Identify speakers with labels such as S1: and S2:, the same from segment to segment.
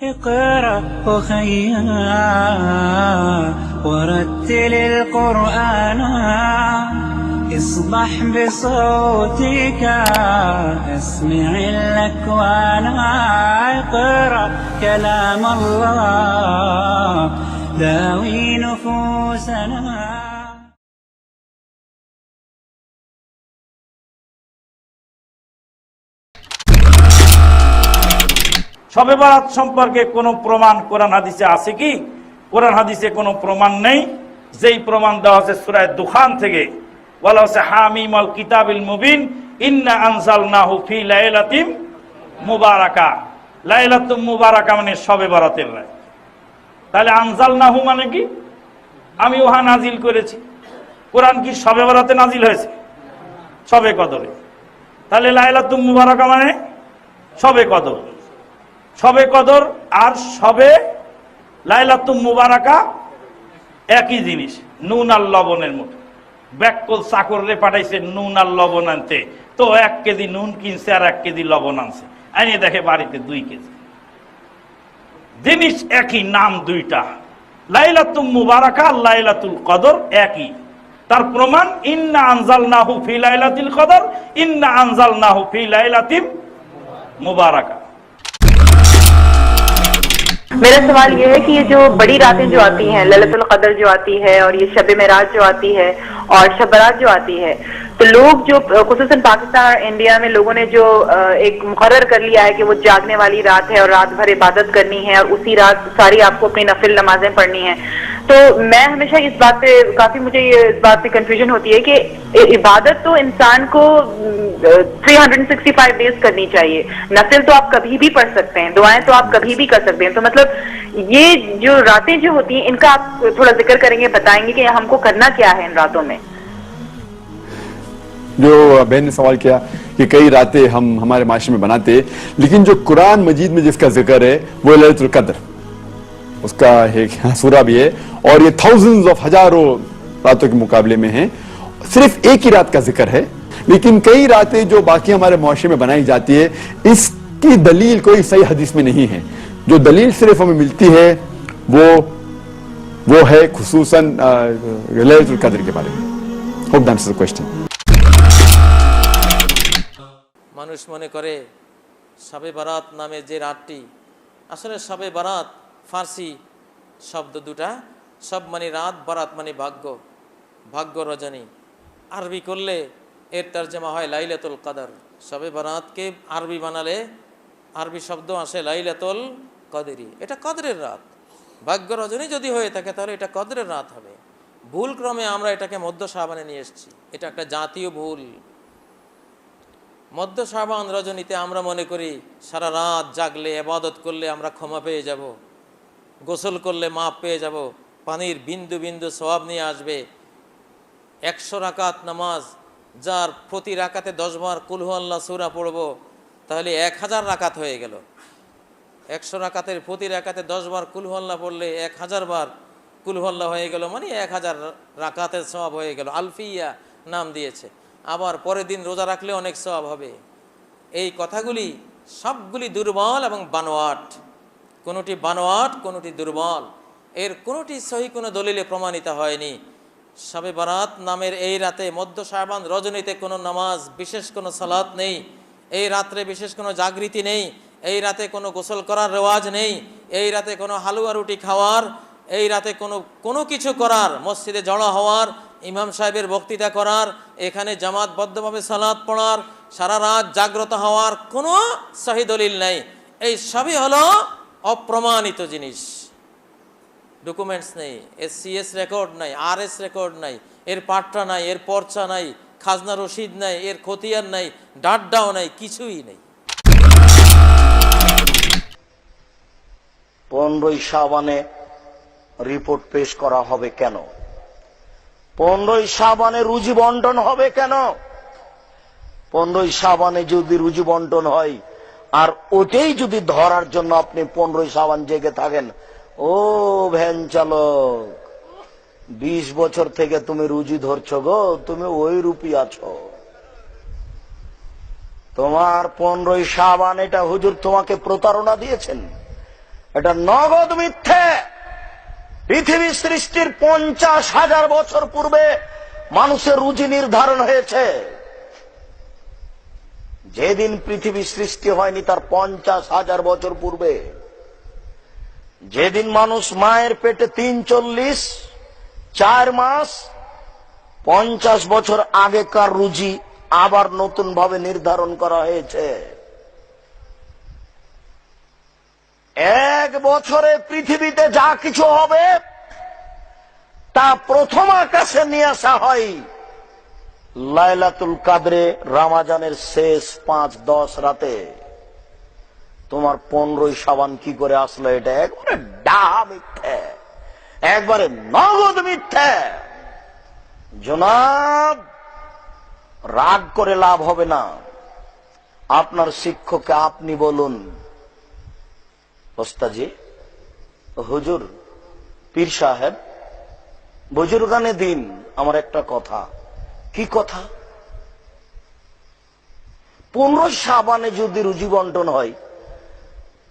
S1: اقرأ أخيا ورتل القرآن اصبح بصوتك اسمع الأكوان اقرأ كلام الله داوي نفوسنا
S2: শবে বরাত সম্পর্কে কোনো প্রমাণ কোরআন হাদিসে আছে কি? কোরআন হাদিসে কোনো প্রমাণ নেই। যেই প্রমাণ দেওয়া হচ্ছে সূরা দুখান থেকে, বলা হচ্ছে হামিম আল কিতাবিল মুবিন ইন্না আনজালনাহু ফি লাইলাতিন মুবারাকা। লাইলাতুম মুবারাকা মানে শবে বরাতের রাত। তাহলে আনজালনাহু মানে কি? আমি উহা নাজিল করেছি। কোরআন কি শবে বরাতে নাজিল হয়েছে? শবে কদরে। তাহলে লাইলাতুম মুবারাকা মানে শবে কদর। শবে কদর আর শবে লাইলাতুম মুবারাকা একই জিনিস, নুন আর লবণের মতো। ব্যাককল চাকরে পাঠাইছে নুন আর লবণ আনতে, তো 1 কেজি নুন কিনছে আর 1 কেজি লবণ আনছে, আনিয়ে দেখে বাড়িতে 2 কেজি। জিনিস একই, নাম দুইটা। লাইলাতুম মুবারাকা আর লাইলাতুল কদর একই। তার প্রমাণ ইন্না আনজালনাহু ফি লাইলাতিল কদর ইন্না আনজালনাহু ফি লাইলাতিন মুবারাকা।
S3: मेरा सवाल ये है कि ये जो बड़ी रातें जो आती हैं, लैलतुल कदर जो आती है और ये शब मेराज जो आती है और शब बारात जो आती है, तो लोग जो खुसूसन पाकिस्तान और इंडिया में लोगों ने जो एक मुकर्रर कर लिया है कि वो जागने वाली रात है और रात भर इबादत करनी है और उसी रात सारी आपको अपनी नफिल नमाजें पढ़नी है। तो मैं हमेशा इस बात पे काफी मुझे इस बात पे कंफ्यूजन होती है कि इबादत तो इंसान को 365 डेज करनी चाहिए, नफिल तो आप कभी भी पढ़ सकते हैं, दुआएं तो आप कभी भी कर सकते हैं। तो मतलब ये जो रातें जो होती हैं इनका आप थोड़ा जिक्र करेंगे, बताएंगे कि हमको करना क्या है इन रातों में?
S4: जो बहन ने सवाल किया कि कई रातें हम हमारे माशरे में बनाते, लेकिन जो कुरान मजीद में जिसका जिक्र है वो लैलतुल कद्र, उसका एक सूरा भी है और ये थाउजेंड्स ऑफ हजारों रातों के मुकाबले में है। सिर्फ एक ही रात का जिक्र है, लेकिन कई रातें जो बाकी हमारे मुआशरे में बनाई जाती है इसकी दलील कोई सही हदीस में नहीं है। जो दलील सिर्फ हमें मिलती है वो है खुसूसन लैलतुल कद्र के बारे में। Hope that answers the question.
S5: মানুষ মনে করে শবে বারাত নামে যে রাতটি, আসলে শবে বারাত ফার্সি শব্দ দুটা, সব মানে রাত, বারাত মানে ভাগ্য, ভাগ্য রজনী। আরবি করলে এর তর্জমা হয় লাইলাতুল কদর। শবে বারাতকে আরবি বানালে আরবি শব্দ আসে লাইলাতুল কদরি, এটা কদরের রাত। ভাগ্য রজনী যদি হয়ে থাকে তাহলে এটা কদরের রাত হবে। ভুল ক্রমে আমরা এটাকে মধ্য শাবানে নিয়ে এসেছি, এটা একটা জাতীয় ভুল। মধ্য শাবান রজনীতে আমরা মনে করি সারা রাত জাগলে ইবাদত করলে আমরা ক্ষমা পেয়ে যাব, গোসল করলে মাপ পেয়ে যাব, পানির বিন্দু বিন্দু সওয়াব নিয়ে আসবে। 100 রাকাত নামাজ, যার প্রতি রাকাতে 10 বার কুল হুয়াল্লাহ সূরা পড়ব, তাহলে 1000 রাকাত হয়ে গেল। 100 রাকাতের প্রতি রাকাতে 10 বার কুল হুয়াল্লাহ পড়লে 1000 বার কুল হুয়াল্লাহ হয়ে গেল, মানে 1000 রাকাতের সওয়াব হয়ে গেল। আলফিয়া নাম দিয়েছে। আবার পরের দিন রোজা রাখলে অনেক সওয়াব হবে। এই কথাগুলি সবগুলি দুর্বল এবং বানোয়াট, কোনোটি বানোয়াট, কোনোটি দুর্বল। এর কোনোটি সহি কোনো দলিলে প্রমাণিত হয়নি। শবে বারাত নামের এই রাতে মধ্য শাবান রজনীতে কোনো নামাজ, বিশেষ কোনো সালাত নেই। এই রাত্রে বিশেষ কোনো জাগৃতি নেই। এই রাতে কোনো গোসল করার রেওয়াজ নেই। এই রাতে কোনো হালুয়া রুটি খাওয়ার, এই রাতে কোনো কিছু করার, মসজিদে জড়ো হওয়ার, ইমাম সাহেবের বক্তৃতা করার, এখানে জামাতবদ্ধভাবে সালাত পড়ার, সারা রাত জাগ্রত হওয়ার কোনো সহি দলিল নেই। এই সবই হলো অপ্রমাণিত জিনিস। ডকুমেন্টস নেই, SCS রেকর্ড নাই, RS রেকর্ড নাই, এর পাট্টা নাই, এর পর্চা নাই, খাজনা রসিদ নাই, এর খতিয়ান নাই, ডাড্ডাও নাই, কিছুই নেই।
S6: 15ই শাবানে রিপোর্ট পেশ করা হবে কেন? 15ই শাবানে রুজি বন্টন হবে কেন? 15ই শাবানে যদি রুজি বন্টন হয় আর ওটাই যদি ধরার জন্য আপনি 15ই শাবান জেগে থাকেন, ও ভ্যান চালক, 20 বছর থেকে তুমি রুজি ধরছো গো, তুমি ওই রূপই আছো। তোমার 15ই শাবান এটা হুজুর তোমাকে প্রতারণা দিয়েছেন। এটা নগদ মিথ্যে। পৃথিবী সৃষ্টির 50,000 বছর পূর্বে মানুষের রুজি নির্ধারণ হয়েছে। যেদিন পৃথিবী সৃষ্টি হয়নি তার 50,000 বছর পূর্বে, যেদিন মানুষ মায়ের পেটে 340 4 মাস, 50 বছর আগেকার রুজি আবার নতুন ভাবে নির্ধারণ করা হয়েছে। 1 বছরে পৃথিবীতে যা কিছু হবে তা প্রথম আকাশে নিয়ে আসা হয় লাইলাতুল কাদরে, রমজানের শেষ 5-10 রাতে। তোমার 15ই শাবান কি করে আসলো? এটা একবারে ডাহা মিথ্যে, একবারে নগদ মিথ্যে। জনাব, রাগ করে লাভ হবে না। আপনার শিক্ষককে আপনি বলুন, ওস্তাজি, হুজুর, পীর সাহেব, বুজুর্গানে দিন, আমার একটা কথা। কি কথা? 15 শাবানে যদি রুজি বন্টন হয়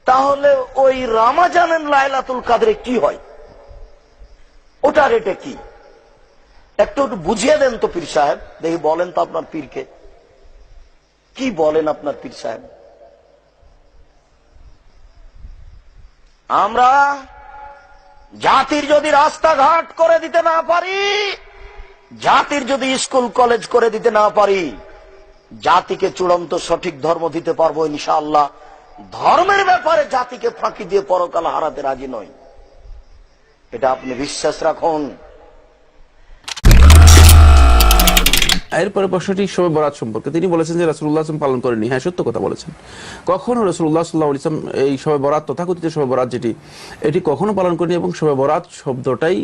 S6: তাহলে ওই রমজানের লাইলাতুল কাদরে কি হয়? ওটার এটা কি? একটু বুঝিয়ে দেন তো পীর সাহেব, দেখি বলেন তো আপনার পীরকে কি বলেন আপনার পীর সাহেব। আমরা জাতির যদি রাস্তাঘাট করে দিতে না পারি, জাতির যদি স্কুল কলেজ করে দিতে না পারি, জাতিকে চূড়ান্ত সঠিক ধর্ম দিতে পারবো ইনশাআল্লাহ। ধর্মের ব্যাপারে জাতিকে ফাঁকি দিয়ে পরকাল হারাতে রাজি নই, এটা আপনি বিশ্বাস রাখুন।
S7: এরপরে প্রশ্নটি শবে বরাত সম্পর্কে। তিনি বলেছেন যে রাসূলুল্লাহ সাল্লাল্লাহু আলাইহি ওয়াসাল্লাম পালন করেনি। হ্যাঁ, সত্য কথা বলেছেন। কখনো রাসূলুল্লাহ সাল্লাল্লাহু আলাইহি ওয়াসাল্লাম এই শবে বরাত, তথাকথিত শবে বরাত যেটি, এটি কখনো পালন করেনি এবং শবে বরাত শব্দটাই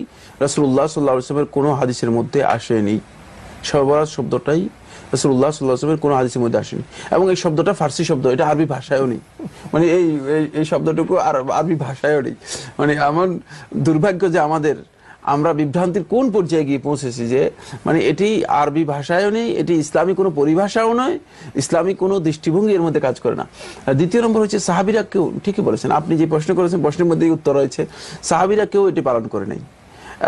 S7: রাসূলুল্লাহ সাল্লাল্লাহু আলাইহি ওয়াসাল্লামের কোনো হাদিসের মধ্যে আসেনি। শবে বরাত শব্দটাই রাসূলুল্লাহ সাল্লাল্লাহু আলাইহি ওয়াসাল্লামের কোনো হাদিসের মধ্যে আসেনি এবং এই শব্দটা ফার্সি শব্দ, এটা আরবি ভাষায়ও নেই। মানে এই শব্দটুকু আরবি ভাষায়ও নেই। মানে এমন দুর্ভাগ্য যে আমরা বিভ্রান্তির কোন পর্যায়ে গিয়ে পৌঁছেছি যে মানে এটি আরবি ভাষায়ও নেই, এটি ইসলামী কোনো পরিভাষাও নয়, ইসলামী কোনো দৃষ্টিভঙ্গি এর মধ্যে কাজ করে না। আর দ্বিতীয় নম্বর হচ্ছে সাহাবীরা কেউ, ঠিকই বলেছেন আপনি যে প্রশ্ন করেছেন, প্রশ্নের মধ্যেই উত্তর রয়েছে, সাহাবীরা কেউ এটি পালন করে নাই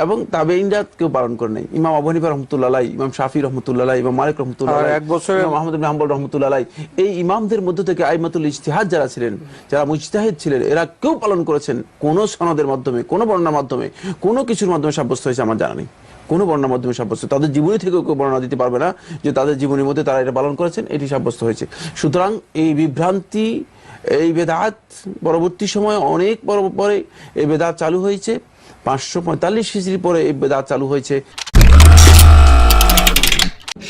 S7: এবং তাবেঈনরা কেউ পালন করে নাই। ইমাম আবু হানিফা রাহমাতুল্লাহ আলাইহি, ইমাম শাফি রাহমাতুল্লাহ আলাইহি, ইমাম মালিক রাহমাতুল্লাহ আলাইহি, এক বছর ইমাম আহমদ ইবনে হাম্বল রাহমাতুল্লাহ আলাইহি, এই ইমামদের মধ্য থেকে আইমাতুল ইজতিহাদ যারা ছিলেন, যারা মুজতাহিদ ছিলেন, এরা কেউ পালন করেছেন কোন সনদের মাধ্যমে, কোন বর্ণনার মাধ্যমে, কোনো কিছুর মাধ্যমে সাব্যস্ত হয়েছে আমার জানা নেই। কোনো বর্ণনার মাধ্যমে সাব্যস্ত, তাদের জীবনী থেকে কেউ বর্ণনা দিতে পারবে না যে তাদের জীবনের মধ্যে তারা এটা পালন করেছেন, এটি সাব্যস্ত হয়েছে। সুতরাং এই বিভ্রান্তি, এই বেদাত পরবর্তী সময়ে অনেক পরে এই বেদাত চালু হয়েছে। 545 হিজরি পরে এই বেদাত চালু হয়েছে।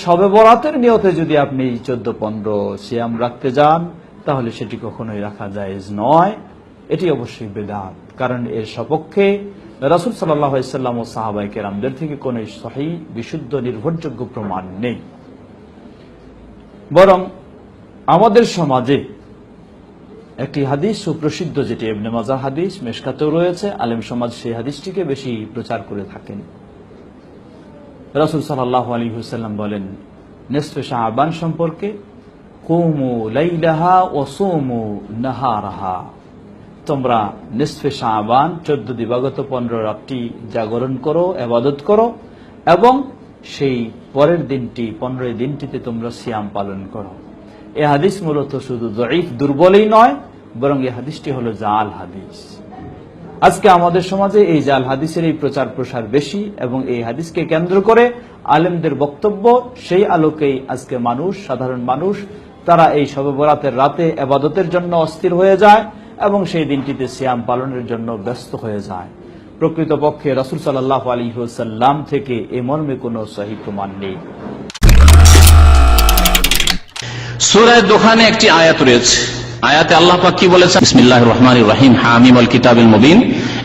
S8: শবে বরাতের নিয়তে যদি আপনি 14-15 সিয়াম রাখতে যান তাহলে সেটি কখনোই রাখা জায়েজ নয়, এটি অবশ্যই বেদাত। কারণ এর সপক্ষে রাসূল সাল্লাল্লাহু আলাইহি ওয়াসাল্লাম ও সাহাবায়ে কেরামদের থেকে কোনো সহিহ বিশুদ্ধ নির্ভরযোগ্য প্রমাণ নেই। বরং আমাদের সমাজে একটি হাদিস সুপ্রসিদ্ধ, যেটি ইবনে মাজাহ হাদিস, মিশকাতেও রয়েছে, আলেম সমাজ সেই হাদিসটিকে বেশি প্রচার করে থাকেন। রাসূল সাল্লাল্লাহু আলাইহি ওয়াসাল্লাম বলেন নিসফে শাবান সম্পর্কে, কুমু লাইলাহা ওয়া সুমু নাহারাহা, তোমরা নিসফে শাবান 14 দিবাগত 15 রাতটি জাগরণ করো, ইবাদত করো এবং সেই পরের দিনটি 15 দিনটিতে তোমরা সিয়াম পালন করো। এই হাদিস মূলত শুধু যঈফ, দুর্বলই নয়, বরং এই হাদিসটি হলো জাল হাদিস। আজকে আমাদের সমাজে এই জাল হাদিসের এই প্রচার প্রসার বেশি এবং এই হাদিসকে কেন্দ্র করে আলেমদের বক্তব্য, সেই আলোকেই আজকে মানুষ, সাধারণ মানুষ, তারা এই শবে বরাতের রাতে ইবাদতের জন্য অস্থির হয়ে যায় এবং সেই দিনটিতে সিয়াম পালনের জন্য ব্যস্ত হয়ে যায়। প্রকৃতপক্ষে রাসূল সাল্লাল্লাহু আলাইহি ওয়াসাল্লাম থেকে এ মর্মে কোনো সহিহ প্রমাণ নেই।
S9: সূরা দুখানে একটি আয়াত রয়েছে, আয়াতে আল্লাহ পাক কি বলেছেন? বিসমিল্লাহির রহমানির রহিম, হামিম আল কিতাবিল মুবিন,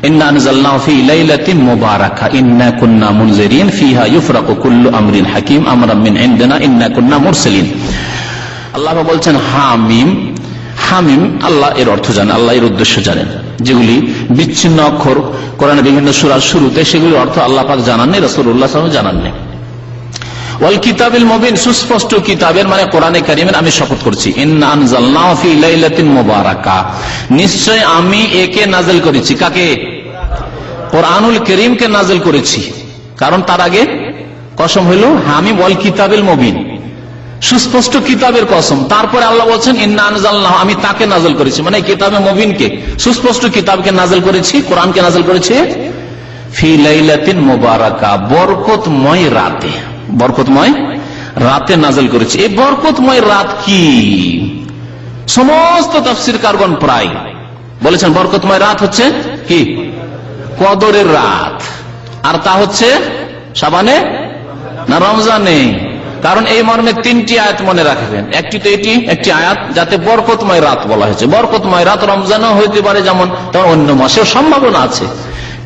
S9: ইন্না আনজালনাহু ফি লাইলাতিন মুবারাকা ইন্না কুন্না মুনজিরিন ফিহা ইউফরাকু কুল্লু আমরিন হাকিম আমরাম মিন ইনদিনা ইন্না কুন্না মুরসালিন। আল্লাহ বলছেন হামিম। হামিম, আল্লাহ এর অর্থ জানেন, আল্লাহ এর উদ্দেশ্য জানেন। যেগুলি বিচ্ছিন্ন অক্ষর কোরআনের বিভিন্ন সূরার শুরুতে, সেগুলির অর্থ আল্লাহ পাক জানাননি, রাসূলুল্লাহ সাল্লাল্লাহু আলাইহি ওয়াসাল্লাম জানাননি। ওয়াল কিতাবিল মুবিন, সুস্পষ্ট কিতাবের মানে কোরআনে কারিমের আমি শপথ করছি। ইন্না আনজালনাহু ফি লাইলাতিন মুবারাকা, নিশ্চয় আমি একে নাযিল করেছি। কাকে? কোরআনুল কারীমকে নাযিল করেছি। কারণ তার আগে কসম হইল হামিম ওয়াল কিতাবিল মুবিন, সুস্পষ্ট কিতাবের কসম। তারপরে আল্লাহ বলছেন ইন্না আনজালনাহু, আমি তাকে নাযিল করেছি, মানে কিতাবে মুবিনকে, সুস্পষ্ট কিতাবকে নাযিল করেছি, কোরআনকে নাযিল করেছি ফি লাইলাতিন মুবারাকা, বরকতময় রাতে, বরকতময় রাতে নাযিল করেছি। এই বরকতময় রাত কি? সমস্ত তাফসীরকারগণ প্রায় বলেছেন বরকতময় রাত হচ্ছে কি? কদরের রাত। আর তা হচ্ছে শাবানে না রমজানে? কারণ এই মর্মে তিনটি আয়াত মনে রাখবেন। একটি তো এটি একটি আয়াত যাতে বরকতময় রাত বলা হয়েছে। বরকতময় রাত রমজানও হইতে পারে, যেমন তেমন অন্য মাসেও সম্ভাবনা আছে,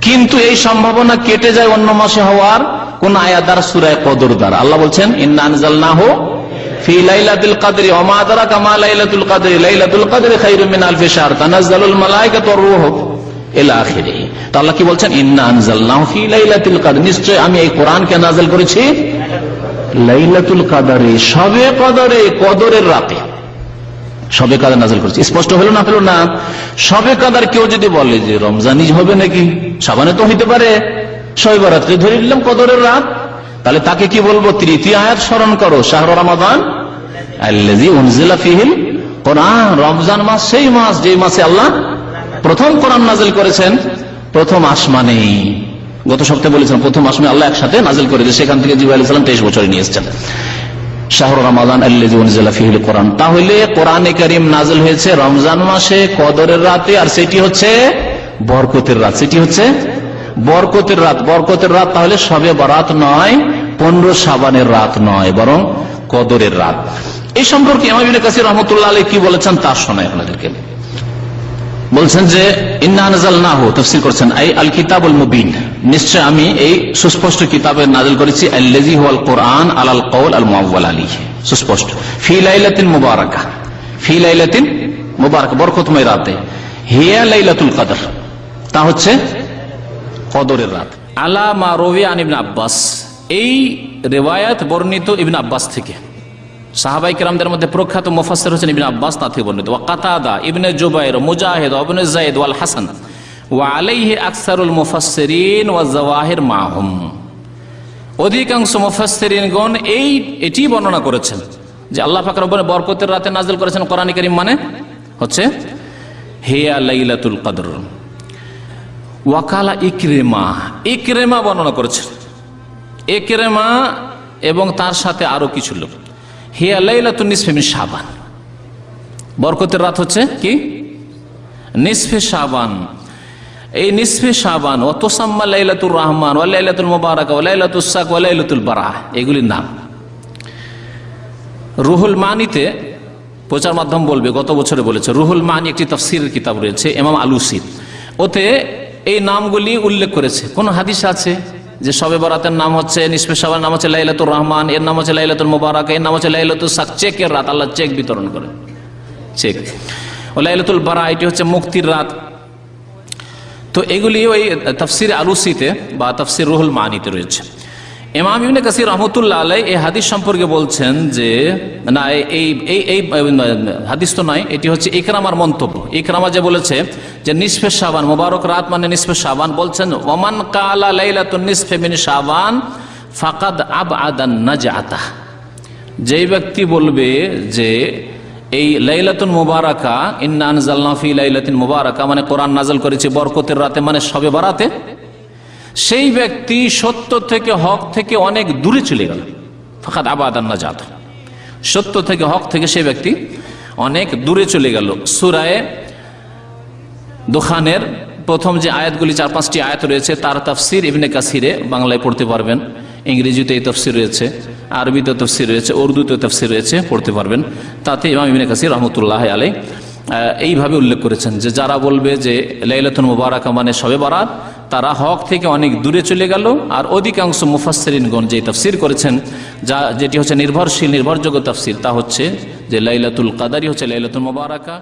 S9: কিন্তু এই সম্ভাবনা কেটে যায় অন্য মাসে হওয়ার কোন আয়াত দ্বারা? সূরা কদর দ্বারা। আল্লাহ বলছেন ইন্না আনজালনাহু ফি লাইলাতুল কদরি ওয়া মা আদরাকা মা লাইলাতুল কদরি লাইলাতুল কদরি খায়রুম মিন আলফি শাহর তানাজ্জালুল মালায়েকাতু ওয়ার রূহু ইলা আখিরিহ। তো আল্লাহ কি বলছেন? ইন্না আনজালনাহু ফি লাইলাতুল কদর, নিশ্চয় আমি এই কোরআনকে নাযিল করেছি লাইলাতুল কদরে, শবে কদরে, কদরের রাতে শবে কদর নাযিল করেছি। স্পষ্ট হলো না? হলো না? শবে কদর কেউ যদি বলে যে রমজানই হবে নাকি, শাবানে তো হইতে পারে, শবে বরাতে ধরে নিলাম কদরের রাত, তাহলে তাকে কি বলবো? তৃতীয় আয়াত স্মরণ করো, শাহরু রমাদান আল্লাযী উনজিলা ফীহিল কোরআন, রমজান মাস সেই মাস যে মাসে আল্লাহ প্রথম কোরআন নাযিল করেছেন, প্রথম আসমানে। গত সপ্তাহে বলেছেন প্রথম আসমানে আল্লাহ একসাথে নাযিল করেছে, সেখান থেকে জিবরাইল আলাইহিস সালাম 23 বছরে নিয়ে এসেছেন। শাহরু রমাদান আল্লাযী উনজিলা ফীহিল কোরআন, তাহলে কোরআনে কারীম নাযিল হয়েছে রমজান মাসে কদরের রাতে, আর সেটি হচ্ছে বরকতের রাত, সেটি হচ্ছে বরকতের রাত। বরকতের রাত তাহলে শবে বরাত নয়, 15 শাবানের রাত নয়, বরং কদরের রাত। এই সম্পর্কে ইমাম ইবনে কাসির রাহমাতুল্লাহ আলাইহি কি বলেছেন তা শোনাই আপনাদেরকে। বলছেন যে ইন্না আনজালনাহু, তাফসীর করছেন আই আল কিতাবুল মুবিন, নিশ্চয় আমি এই সুস্পষ্ট কিতাবে নাযিল করেছি, আল্লাযী হুয়াল কোরআন আলাল কওল আল মুআওয়াল আলাইহি, সুস্পষ্ট। ফি লাইলাতিন মুবারাকা, ফি লাইলাতিন মুবারাকা, বরকতময় রাতে। হিয়া লাইলাতুল কদর, তা হচ্ছে কদরের রাত। আলা মা রুবিয়া আন ইবনে আব্বাস, এই রিওয়ায়াত বর্ণিত ইবনে আব্বাস থেকে। সাহাবায়ে কেরামদের মধ্যে প্রখ্যাত মুফাসসির হচ্ছেন ইবনে আব্বাস, তা থেকে বর্ণিত। ওয়া কাতাদা, ইবনে জুবাইর, মুজাহিদ, ইবনে যায়েদ ওয়াল হাসান ওয়া আলাইহি আকসারুল মুফাসসিরিন ওয়া যাওয়াহির মাহুম। অধিকাংশ মুফাসসিরিনগণ এটি বর্ণনা করেছেন যে আল্লাহ পাক রব্বুল বরকতের রাতে নাযিল করেছেন কোরআন কারীম, মানে হচ্ছে হিয়া লাইলাতুল কদর। ওয়াকালা ইকরিমা, ইকরিমা বর্ণনা করেছেন, ইকরিমা এবং তার সাথে আরো কিছু লোক। হিয়া লাইলাতুন নিসফি মিন শাবান, বরকতের রাত হচ্ছে কি? নিসফে শাবান। এই নিসফে শাবান ও তুসাম্মা লাইলাতুর রহমান ওয়া লাইলাতুল মুবারাকা ওয়া লাইলাতুস সাক ওয়া লাইলাতুল বারাহ, এগুলির নাম। রুহুল মানিতে প্রচার মাধ্যম বলবে, গত বছরে বলেছে, রুহুল মানি একটি তাফসীরের কিতাব রয়েছে ইমাম আলুসি, ওতে এই নামগুলি উল্লেখ করেছে। কোন হাদিস আছে যে শবে বরাতের নাম হচ্ছে, নিসফে শাবানের নাম হচ্ছে লাইলাতুর রহমান, এর নাম হচ্ছে লাইলাতুল মুবারাকা, এর নাম হচ্ছে লাইলাতুস সাক, চেকের রাত, আল্লাহ চেক বিতরণ করে, চেক। ও লাইলাতুল বারাহ, এটি হচ্ছে মুক্তির রাত। তো এগুলি ওই তাফসীর আলুসিতে বা তাফসীর রুহুল মানিতে রয়েছে। ইমাম ইবনে কাসির রাহমাতুল্লাহ আলাইহি এই হাদিস সম্পর্কে বলছেন যে না, এই হাদিস তো নয়, এটি হচ্ছে ইকরামার মন্তব্য। ইকরামা যে বলেছে যে নিসফে শাবান, মুবারক রাত মানে নিসফে শাবান, বলছেন ওমান কালা লাইলাতুন নিসফি মিন শাবান ফাকাদ আবআদান নাজাতা, যেই ব্যক্তি বলবে যে এই লাইলাতুল মুবারাকা, ইন্না আনজালনাহু ফি লাইলাতিন মুবারাকা, মানে কোরআন নাযিল করেছে বরকতের রাতে, মানে শবে বরাতে, সেই ব্যক্তি সত্য থেকে হক থেকে অনেক দূরে চলে গেল। ফাকাদ আবাদান নাজাত, সত্য থেকে হক থেকে সেই ব্যক্তি অনেক দূরে চলে গেল। সূরা দুখানের প্রথম যে আয়াতগুলি 4-5টি আয়াত রয়েছে, তার তাফসীর ইবনে কাসিরে বাংলায় পড়তে পারবেন, ইংরেজিতে এই তাফসীর রয়েছে, আরবিতে তাফসীর রয়েছে, উর্দুতে তাফসীর রয়েছে, পড়তে পারবেন। তাতে ইমাম ইবনে কাসির রাহমাতুল্লাহি আলাইহি এইভাবে উল্লেখ করেছেন যে যারা বলবে যে লাইলাতুল মুবারাকা মানে শবে বরাত, তারা হক থেকে অনেক দূরে চলে গেল। আর অধিকাংশ মুফাসসিরিনগণ যে তাফসীর করেছেন, যেটি হচ্ছে নির্ভরশীল নির্ভরযোগ্য তাফসীর, তা হচ্ছে যে লাইলাতুল কদরই হচ্ছে লাইলাতুল মুবারাকা।